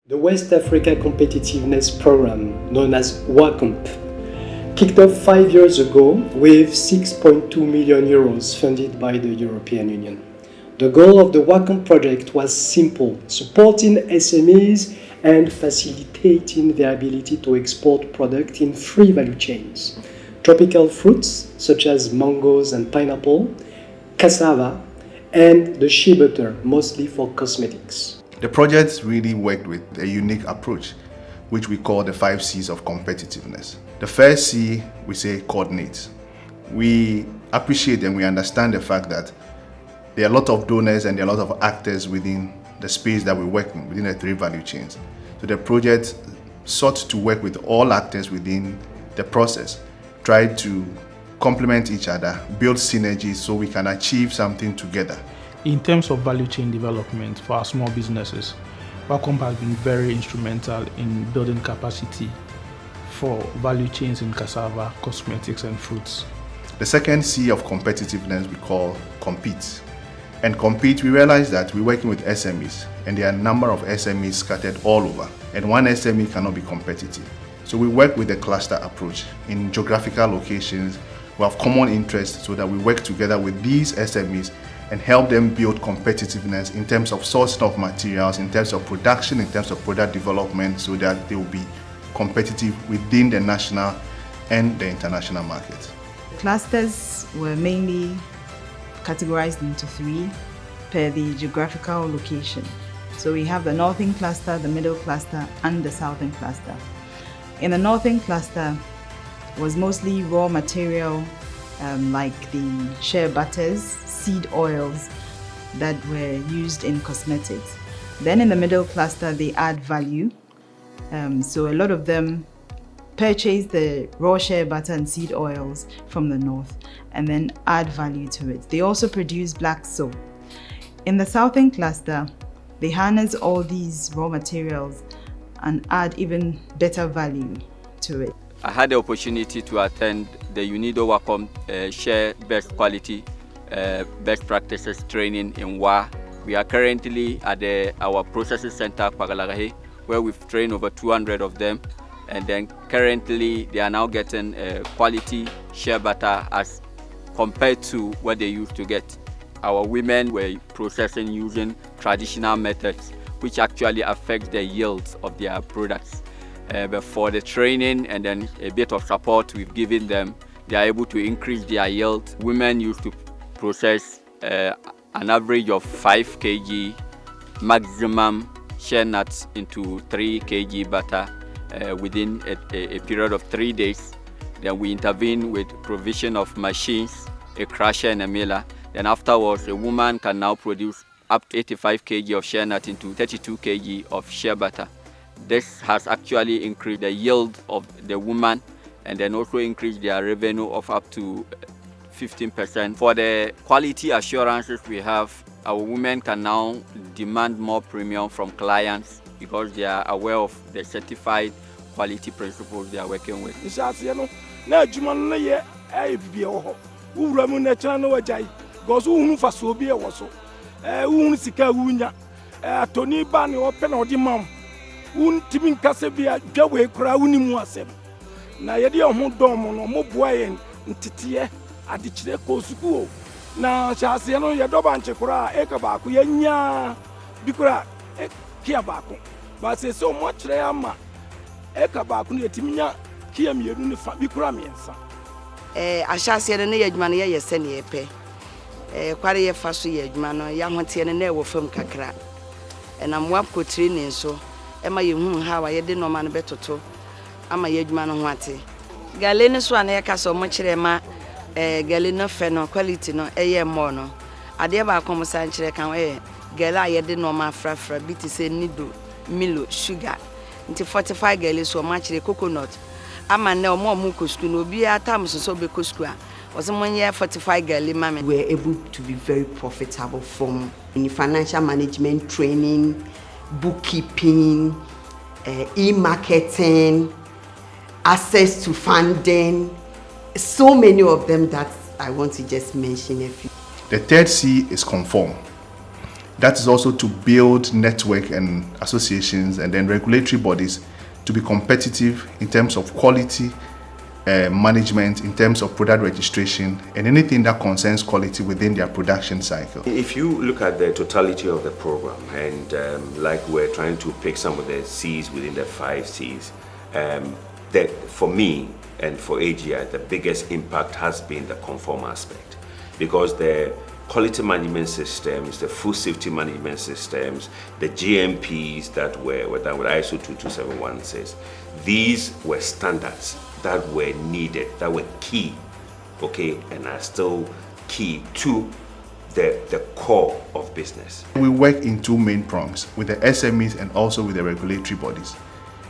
The West Africa Competitiveness Program, known as WACOMP, kicked off 5 years ago with 6.2 million euros funded by the European Union. The goal of the WACOMP project was simple: supporting SMEs and facilitating their ability to export product in 3 value chains: tropical fruits such as mangoes and pineapple, cassava, and the shea butter, mostly for cosmetics. The project really worked with a unique approach, which we call the 5 C's of competitiveness. The first C, we say coordinate. We appreciate and we understand the fact that there are a lot of donors and there are a lot of actors within the space that we work in, within the 3 value chains. So the project sought to work with all actors within the process, tried to complement each other, build synergies so we can achieve something together. In terms of value chain development for our small businesses, WACOMP has been very instrumental in building capacity for value chains in cassava, cosmetics, and fruits. The second C of competitiveness we call compete. And compete, we realize that we're working with SMEs, and there are a number of SMEs scattered all over, and one SME cannot be competitive. So we work with a cluster approach in geographical locations. We have common interests so that we work together with these SMEs and help them build competitiveness in terms of sourcing of materials, in terms of production, in terms of product development, so that they will be competitive within the national and the international market. Clusters were mainly categorized into 3 per the geographical location. So we have the northern cluster, the middle cluster, and the southern cluster. In the northern cluster was mostly raw material like the shea butters, seed oils that were used in cosmetics. Then in the middle cluster, they add value. So a lot of them purchase the raw shea butter and seed oils from the north and then add value to it. They also produce black soap. In the southern cluster, they harness all these raw materials and add even better value to it. I had the opportunity to attend the UNIDO-WACOMP Share Best Quality Best Practices training in WA. We are currently at our processing center, Pagalagahe, where we've trained over 200 of them. And then currently they are now getting quality shea butter as compared to what they used to get. Our women were processing using traditional methods, which actually affects the yields of their products. But for the training and then a bit of support we've given them, they are able to increase their yield. Women used to process an average of 5 kg maximum shea nuts into 3 kg butter within a period of 3 days. Then we intervene with provision of machines, a crusher and a miller. Then afterwards, a woman can now produce up to 85 kg of shea nut into 32 kg of shea butter. This has actually increased the yield of the woman and then also increased their revenue of up to 15%. For the quality assurances we have, our women can now demand more premium from clients because they are aware of the certified quality principles they are working with. Timin kasebia dwawe kura unimu asem na yede ho dom no mo boaye ntete adikire ko sukuo na chase no ye doba nche kura eka ba ko yenya bikura kia ba ko ba se so mo kire ama eka ba ko ne timinya kia mienu ne fa bikura miensa ahyase ne ye adwuma no ye yese ne epe kware ye fa so ye adwuma no ya hote ne na e wo fam kakra na mo ko training so ema yehu hawa yede no man betoto ama yedwuma no ho ate gale ne so ana yeka mo kire ma gale no fe no quality no eye mo no ade ba kom san kire kan gale a yede no ma frafra biti se nido milo sugar nti 45 gale so ma kire coconut ama ne mo kosku no obi atam so be kosku a was someone 45 gale mama. We were able to be very profitable from in financial management training, bookkeeping, e-marketing, access to funding, so many of them that I want to just mention a few. The third C is conform. That is also to build network and associations and then regulatory bodies to be competitive in terms of quality management, in terms of product registration, and anything that concerns quality within their production cycle. If you look at the totality of the program, and like we're trying to pick some of the C's within the 5 C's, that for me and for AGI, the biggest impact has been the Conform aspect, because the quality management systems, the food safety management systems, the GMPs that were done with ISO 22716, these were standards that were needed, that were key, okay, and are still key to the core of business. We work in 2 main prongs, with the SMEs and also with the regulatory bodies.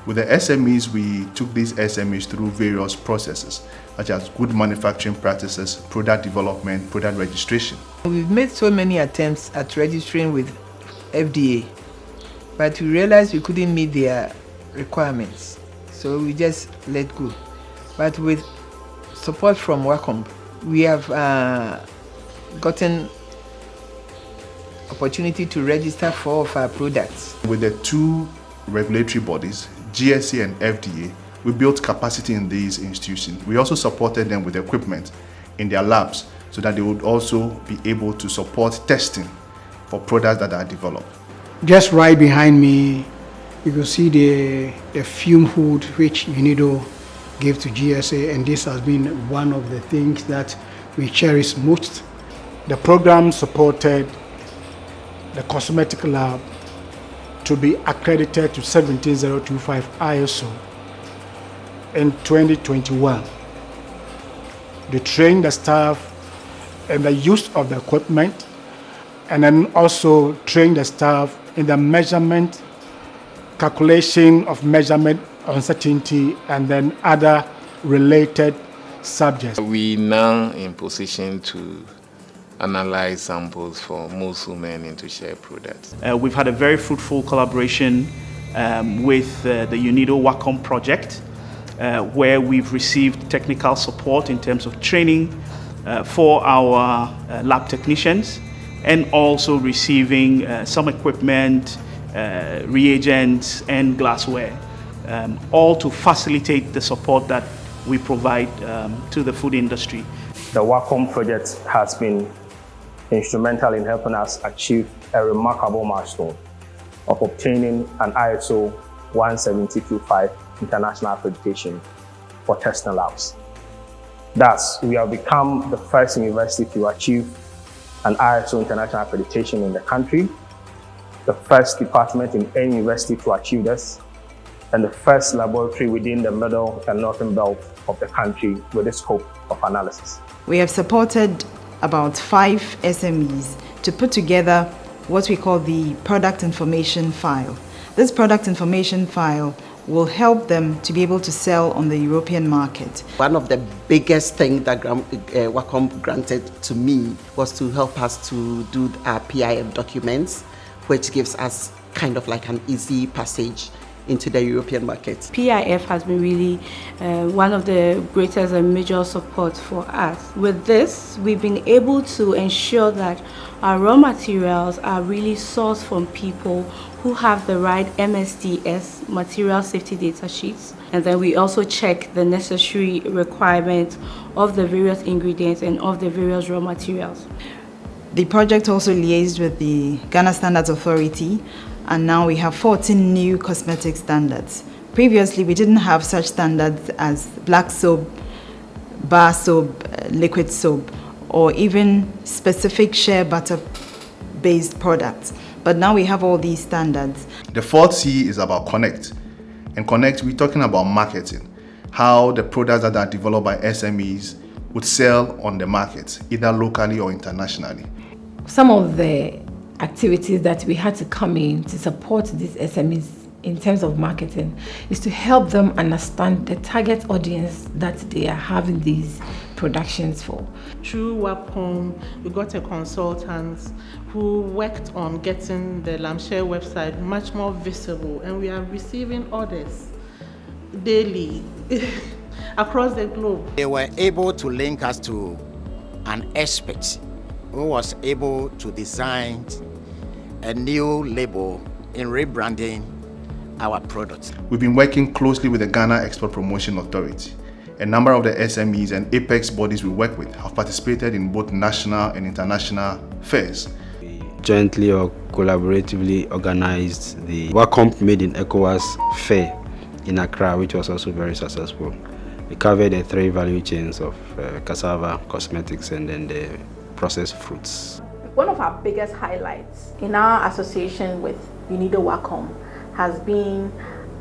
With the SMEs, we took these SMEs through various processes, such as good manufacturing practices, product development, product registration. We've made so many attempts at registering with FDA, but we realized we couldn't meet their requirements, so we just let go. But with support from WACOMP, we have gotten opportunity to register 4 of our products. With the 2 regulatory bodies, GSA and FDA, we built capacity in these institutions. We also supported them with equipment in their labs so that they would also be able to support testing for products that are developed. Just right behind me, you can see the fume hood which UNIDO gave to GSA, and this has been one of the things that we cherish most. The program supported the cosmetic lab to be accredited to 17025 ISO in 2021. They trained the staff in the use of the equipment, and then also trained the staff in the measurement, calculation of measurement uncertainty, and then other related subjects. We now in position to analyze samples for most women into share products. We've had a very fruitful collaboration with the UNIDO-WACOMP project, where we've received technical support in terms of training for our lab technicians, and also receiving some equipment, reagents, and glassware, all to facilitate the support that we provide to the food industry. The WACOMP project has been instrumental in helping us achieve a remarkable milestone of obtaining an ISO 17025 international accreditation for testing labs. Thus, we have become the first university to achieve an ISO international accreditation in the country, the first department in any university to achieve this, and the first laboratory within the middle and northern belt of the country with the scope of analysis. We have supported about 5 SMEs to put together what we call the product information file. This product information file will help them to be able to sell on the European market. One of the biggest things that WACOMP granted to me was to help us to do our PIF documents, which gives us kind of like an easy passage into the European market. PIF has been really one of the greatest and major support for us. With this, we've been able to ensure that our raw materials are really sourced from people who have the right MSDS, material safety data sheets. And then we also check the necessary requirements of the various ingredients and of the various raw materials. The project also liaised with the Ghana Standards Authority, and now we have 14 new cosmetic standards. Previously, we didn't have such standards as black soap, bar soap, liquid soap, or even specific shea butter-based products. But now we have all these standards. The 4th C is about connect. And connect, we're talking about marketing, how the products that are developed by SMEs would sell on the market, either locally or internationally. Some of the activities that we had to come in to support these SMEs in terms of marketing is to help them understand the target audience that they are having these productions for. Through WACOMP, we got a consultant who worked on getting the Lamshare website much more visible, and we are receiving orders daily across the globe. They were able to link us to an expert who was able to design a new label in rebranding our products. We've been working closely with the Ghana Export Promotion Authority. A number of the SMEs and apex bodies we work with have participated in both national and international fairs. We jointly or collaboratively organized the WACOMP Made in ECOWAS Fair in Accra, which was also very successful. We covered the 3 value chains of cassava, cosmetics, and then the processed fruits. One of our biggest highlights in our association with UNIDO-WACOMP has been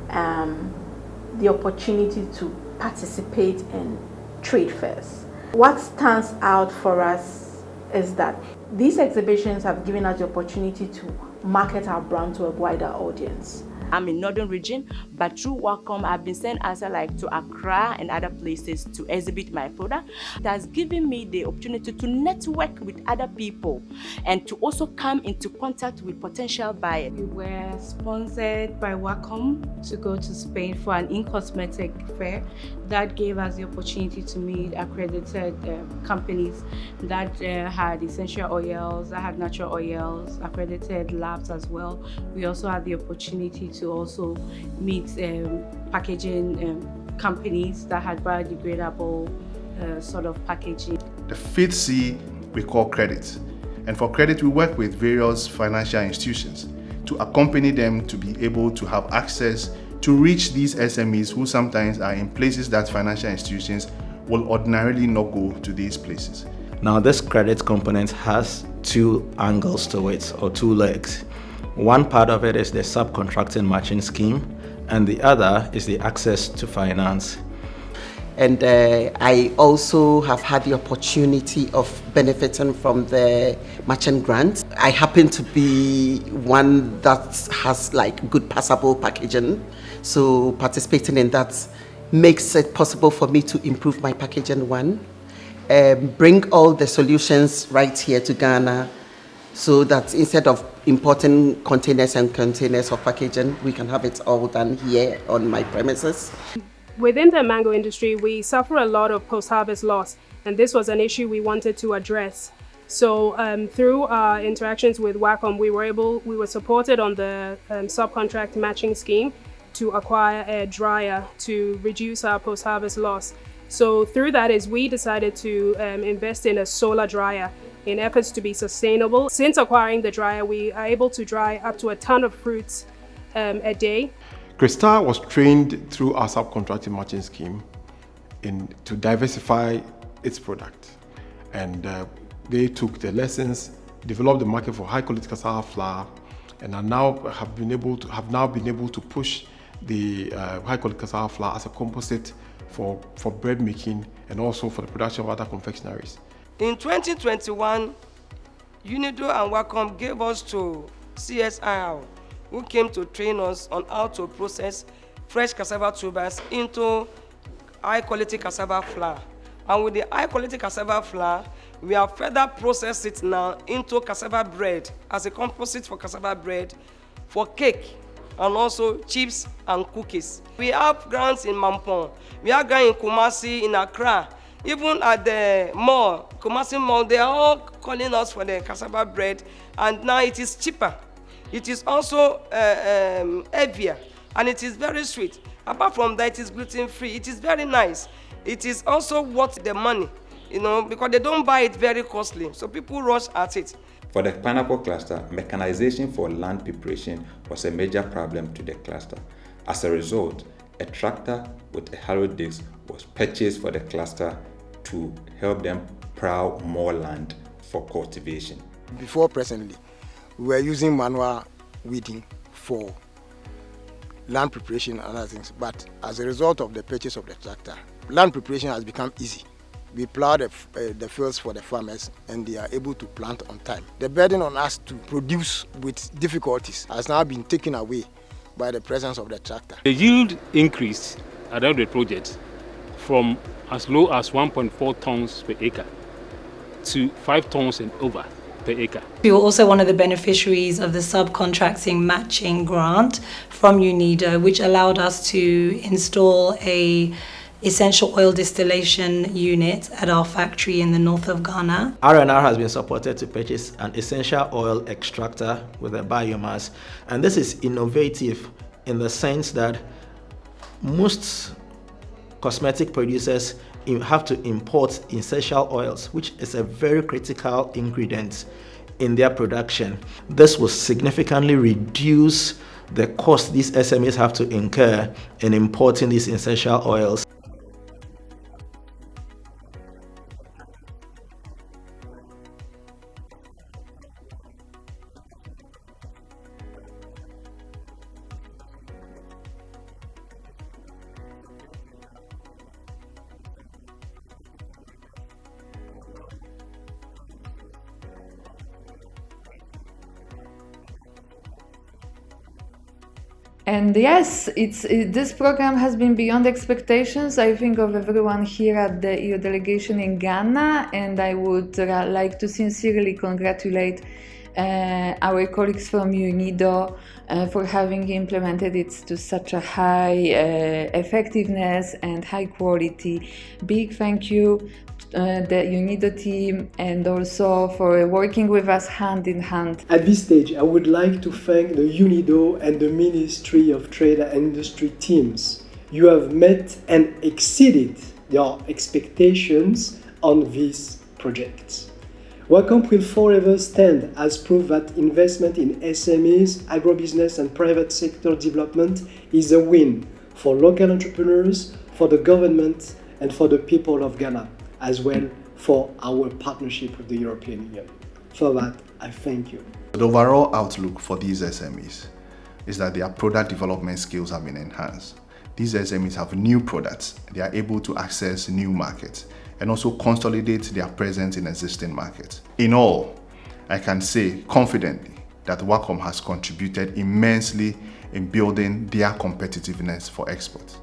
the opportunity to participate in trade fairs. What stands out for us is that these exhibitions have given us the opportunity to market our brand to a wider audience. I'm in Northern region, but through WACOMP, I've been sent outside like to Accra and other places to exhibit my product. It has given me the opportunity to network with other people and to also come into contact with potential buyers. We were sponsored by WACOMP to go to Spain for an in-cosmetic fair. That gave us the opportunity to meet accredited companies that had essential oils, that had natural oils, accredited labs as well. We also had the opportunity to also meet packaging companies that had biodegradable sort of packaging. The 5th C we call credit. And for credit, we work with various financial institutions to accompany them to be able to have access to reach these SMEs who sometimes are in places that financial institutions will ordinarily not go to these places. Now, this credit component has 2 angles to it, or 2 legs. One part of it is the subcontracting matching scheme, and the other is the access to finance. And I also have had the opportunity of benefiting from the merchant grant. I happen to be one that has like good passable packaging, so participating in that makes it possible for me to improve my packaging bring all the solutions right here to Ghana, so that instead of importing containers and containers of packaging, we can have it all done here on my premises. Within the mango industry, we suffer a lot of post-harvest loss, and this was an issue we wanted to address. So through our interactions with WACOMP, we were supported on the subcontract matching scheme to acquire a dryer to reduce our post-harvest loss. So through that we decided to invest in a solar dryer in efforts to be sustainable. Since acquiring the dryer, we are able to dry up to a ton of fruits a day. Crystal was trained through our subcontracting matching scheme to diversify its product, and they took the lessons, developed the market for high quality cassava flour, and have now been able to push the high quality cassava flour as a composite for bread making and also for the production of other confectionaries. In 2021, UNIDO and WACOMP gave us to CSIR, who came to train us on how to process fresh cassava tubers into high-quality cassava flour. And with the high-quality cassava flour, we have further processed it now into cassava bread as a composite for cassava bread, for cake, and also chips and cookies. We have grants in Mampong, we have grants in Kumasi, in Accra, even at the mall, Kumasi Mall, they are all calling us for the cassava bread, and now it is cheaper. It is also heavier, and it is very sweet. Apart from that, it is gluten-free. It is very nice. It is also worth the money, because they don't buy it very costly, so people rush at it. For the pineapple cluster, mechanization for land preparation was a major problem to the cluster. As a result, a tractor with a harrow disc was purchased for the cluster to help them plow more land for cultivation. Before presently, we were using manual weeding for land preparation and other things, but as a result of the purchase of the tractor, land preparation has become easy. We plow the fields for the farmers, and they are able to plant on time. The burden on us to produce with difficulties has now been taken away by the presence of the tractor. The yield increased at the end of the project from as low as 1.4 tons per acre to 5 tons and over per acre. We were also one of the beneficiaries of the subcontracting matching grant from UNIDO, which allowed us to install a essential oil distillation unit at our factory in the north of Ghana. R&R has been supported to purchase an essential oil extractor with a biomass, and this is innovative in the sense that most cosmetic producers have to import essential oils, which is a very critical ingredient in their production. This will significantly reduce the cost these SMEs have to incur in importing these essential oils. And yes, this program has been beyond expectations, I think, of everyone here at the EU delegation in Ghana, and I would like to sincerely congratulate our colleagues from UNIDO for having implemented it to such a high effectiveness and high quality. Big thank you the UNIDO team, and also for working with us hand in hand. At this stage, I would like to thank the UNIDO and the Ministry of Trade and Industry teams. You have met and exceeded your expectations on this project. WACOMP will forever stand as proof that investment in SMEs, agribusiness and private sector development is a win for local entrepreneurs, for the government and for the people of Ghana, as well for our partnership with the European Union. For that, I thank you. The overall outlook for these SMEs is that their product development skills have been enhanced. These SMEs have new products, they are able to access new markets and also consolidate their presence in existing markets. In all, I can say confidently that WACOMP has contributed immensely in building their competitiveness for export.